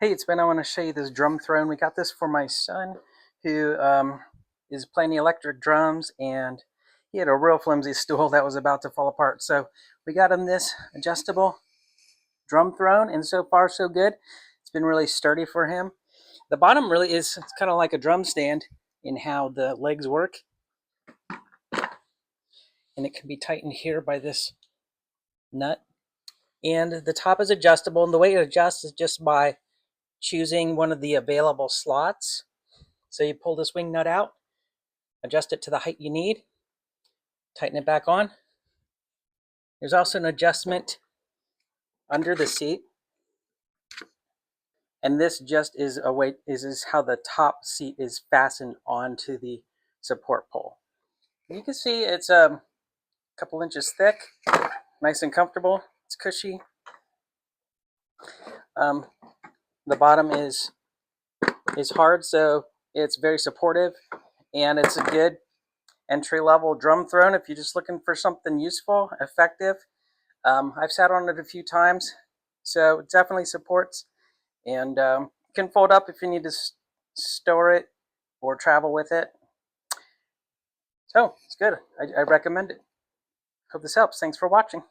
Hey, it's Ben. I want to show you this drum throne. We got this for my son who is playing the electric drums, and he had a real flimsy stool that was about to fall apart. So we got him this adjustable drum throne, and so far so good. It's been really sturdy for him. The bottom really is, it's kind of like a drum stand in how the legs work, and it can be tightened here by this nut. And the top is adjustable, and the way it adjusts is just by choosing one of the available slots. So you pull this wing nut out, adjust it to the height you need, tighten it back on. There's also an adjustment under the seat, and this just is a way is how the top seat is fastened onto the support pole. You can see it's a couple inches thick, nice and comfortable. It's cushy. The bottom is hard, so it's very supportive, and it's a good entry-level drum throne if you're just looking for something useful, effective. I've sat on it a few times, so it definitely supports, and can fold up if you need to store it or travel with it. So it's good. I recommend it. Hope this helps. Thanks for watching.